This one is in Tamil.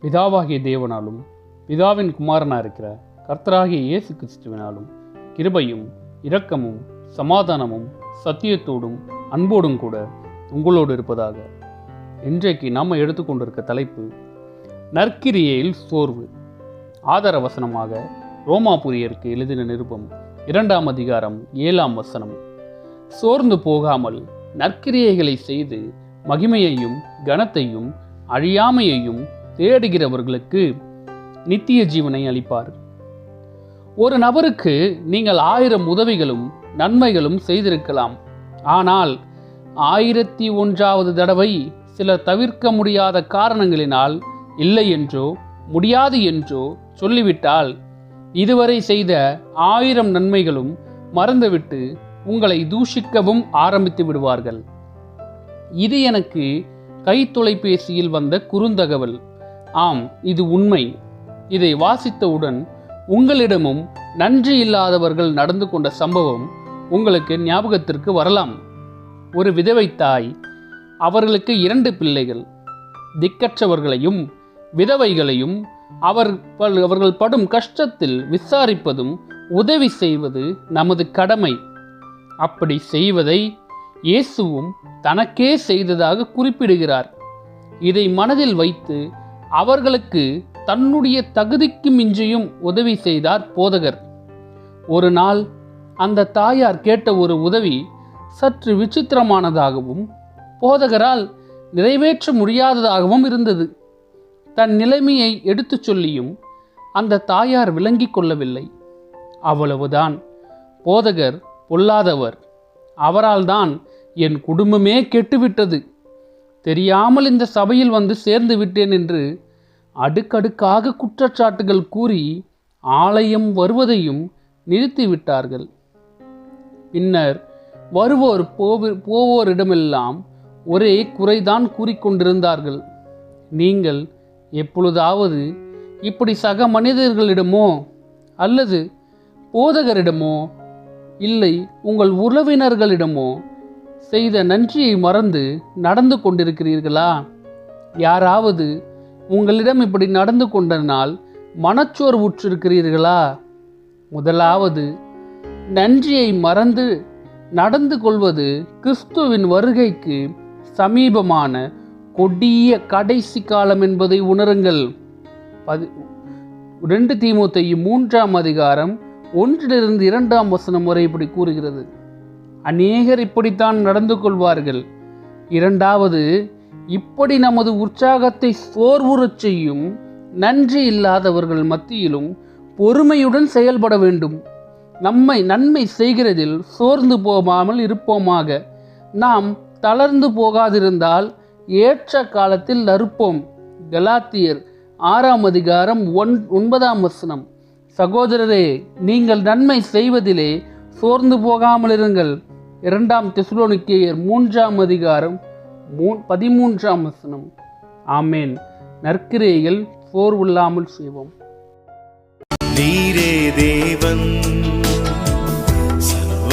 பிதாவாகிய தேவனாலும் பிதாவின் குமாரனாக இருக்கிற கர்த்தராகிய இயேசு கிறிஸ்துவினாலும் கிருபையும் இரக்கமும் சமாதானமும் சத்தியத்தோடும் அன்போடும் கூட உங்களோடு இருப்பதாக. இன்றைக்கு நாம் எடுத்துக்கொண்டிருக்க தலைப்பு நற்கிரியையில் சோர்வு. ஆதார வசனமாக ரோமாபுரியருக்கு எழுதின நிருபம் 2 அதிகாரம் 7 வசனம். சோர்ந்து போகாமல் நற்கிரியைகளை செய்து மகிமையையும் கனத்தையும் அழியாமையையும் தேடுகிறவர்களுக்கு நித்திய ஜீவனை அளிப்பார். ஒரு நபருக்கு நீங்கள் 1000 உதவிகளும் நன்மைகளும் செய்திருக்கலாம். ஆனால் 1001வது தடவை சில தவிர்க்க முடியாத காரணங்களினால் இல்லை என்றோ முடியாது என்றோ சொல்லிவிட்டால் இதுவரை செய்த 1000 நன்மைகளும் மறந்துவிட்டு உங்களை தூஷிக்கவும் ஆரம்பித்து விடுவார்கள். இது எனக்கு கைத்தொலைபேசியில் வந்த குறுந்தகவல். ஆம், இது உண்மை. இதை வாசித்தவுடன் உங்களிடமும் நன்றி இல்லாதவர்கள் நடந்து கொண்ட சம்பவம் உங்களுக்கு ஞாபகத்திற்கு வரலாம். ஒரு விதவை தாய் அவர்களுக்கு 2 பிள்ளைகள். திக்கற்றவர்களையும் விதவைகளையும் அவர்கள் படும் கஷ்டத்தில் விசாரிப்பதும் உதவி செய்வது நமது கடமை. அப்படி செய்வதை இயேசுவும் தனக்கே செய்ததாக குறிப்பிடுகிறார். இதை மனதில் வைத்து அவர்களுக்கு தன்னுடைய தகுதிக்கு மிஞ்சியும் உதவி செய்தார் போதகர். ஒரு நாள் அந்த தாயார் கேட்ட ஒரு உதவி சற்று விசித்திரமானதாகவும் போதகரால் நிறைவேற்ற முடியாததாகவும் இருந்தது. தன் நிலைமையை எடுத்துச் சொல்லியும் அந்த தாயார் விளங்கிக் கொள்ளவில்லை. அவ்வளவுதான். போதகர் பொல்லாதவர். அவரால் தான் என் குடும்பமே கெட்டுவிட்டது, தெரியாமல் இந்த சபையில் வந்து சேர்ந்து விட்டேன் என்று அடுக்கடுக்காக குற்றச்சாட்டுகள் கூறி ஆலயம் வருவதையும் நிறுத்திவிட்டார்கள். பின்னர் வருவோர் போவோரிடமெல்லாம் ஒரே குறைதான் கூறிக்கொண்டிருந்தார்கள். நீங்கள் எப்பொழுதாவது இப்படி சக மனிதர்களிடமோ அல்லது போதகரிடமோ இல்லை உங்கள் உறவினர்களிடமோ செய்த நன்றியை மறந்து நடந்து கொண்டிருக்கிறீர்களா? யாராவது உங்களிடம் இப்படி நடந்து கொண்டனால் மனச்சோர்வுற்றிருக்கிறீர்களா? முதலாவது, நன்றியை மறந்து நடந்து கொள்வது கிறிஸ்துவின் வருகைக்கு சமீபமான கொடிய கடைசி காலம் என்பதை உணருங்கள். 2 தீமோத்தேயு 3 அதிகாரம் 1-2 வசனம் வரை இப்படி கூறுகிறது. அநேகர் இப்படித்தான் நடந்து கொள்வார்கள். 2வது, இப்படி நமது உற்சாகத்தை சோர்வுறச் செய்யும் நன்றி இல்லாதவர்கள் மத்தியிலும் பொறுமையுடன் செயல்பட வேண்டும். நன்மை செய்கிறதில் சோர்ந்து போகாமல் இருப்போமாக. நாம் தளர்ந்து போகாதிருந்தால் ஏற்ற காலத்தில் அறுப்போம். கலாத்தியர் 6 அதிகாரம் 9 வசனம். சகோதரரே, நீங்கள் நன்மை செய்வதிலே சோர்ந்து போகாமல் இருங்கள். 2 தெசலோனிக்கேயர் 3 அதிகாரம் 13 வசனம். ஆமேன். நற்கிரியைகள் சோர்வில்லாமல் செய்வோம். நீரே தேவன், சர்வ